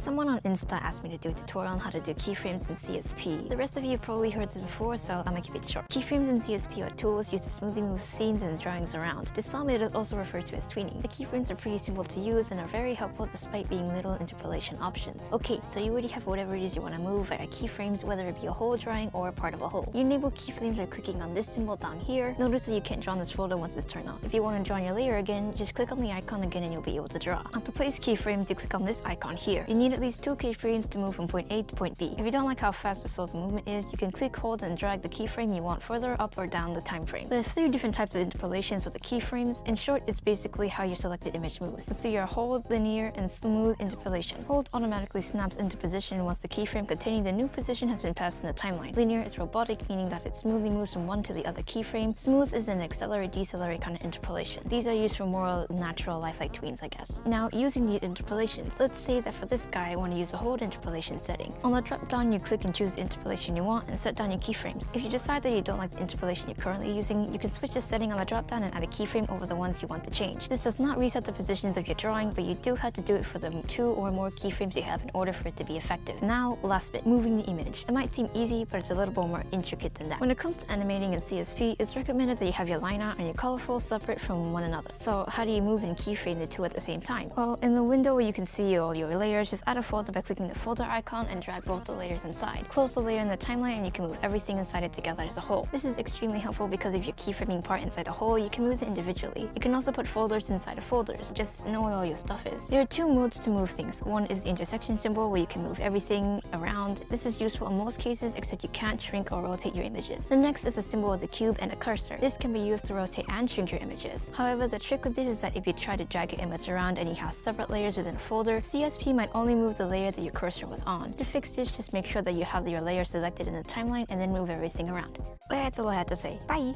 Someone on Insta asked me to do a tutorial on how to do keyframes in CSP. The rest of you have probably heard this before, so I'm gonna keep it short. Keyframes in CSP are tools used to smoothly move scenes and drawings around. To some, it is also referred to as tweening. The keyframes are pretty simple to use and are very helpful despite being little interpolation options. Okay, so you already have whatever it is you want to move via keyframes, whether it be a whole drawing or a part of a whole. You enable keyframes by clicking on this symbol down here. Notice that you can't draw on this folder once it's turned on. If you want to draw on your layer again, just click on the icon again and you'll be able to draw. Now to place keyframes, you click on this icon here. You need at least 2 keyframes to move from point A to point B. If you don't like how fast or slow the movement is, you can click, hold, and drag the keyframe you want further up or down the time frame. There are 3 different types of interpolations of the keyframes. In short, it's basically how your selected image moves. It's your hold, linear, and smooth interpolation. Hold automatically snaps into position once the keyframe containing the new position has been passed in the timeline. Linear is robotic, meaning that it smoothly moves from one to the other keyframe. Smooth is an accelerate-decelerate kind of interpolation. These are used for more natural, lifelike tweens, I guess. Now, using these interpolations, let's say that for this guy, I want to use the hold interpolation setting. On the drop-down, you click and choose the interpolation you want and set down your keyframes. If you decide that you don't like the interpolation you're currently using, you can switch the setting on the drop-down and add a keyframe over the ones you want to change. This does not reset the positions of your drawing, but you do have to do it for the 2 or more keyframes you have in order for it to be effective. Now, last bit, moving the image. It might seem easy, but it's a little bit more intricate than that. When it comes to animating in CSP, it's recommended that you have your line art and your colorful separate from one another. So how do you move and keyframe the 2 at the same time? Well, in the window where you can see all your layers, just add a folder by clicking the folder icon and drag both the layers inside. Close the layer in the timeline and you can move everything inside it together as a whole. This is extremely helpful because if you're keyframing part inside the whole, you can move it individually. You can also put folders inside of folders. Just know where all your stuff is. There are 2 modes to move things. One is the intersection symbol where you can move everything around. This is useful in most cases, except you can't shrink or rotate your images. The next is the symbol of the cube and a cursor. This can be used to rotate and shrink your images. However, the trick with this is that if you try to drag your image around and you have separate layers within a folder, CSP might only move the layer that your cursor was on. To fix this, just make sure that you have your layer selected in the timeline and then move everything around. That's all I had to say. Bye!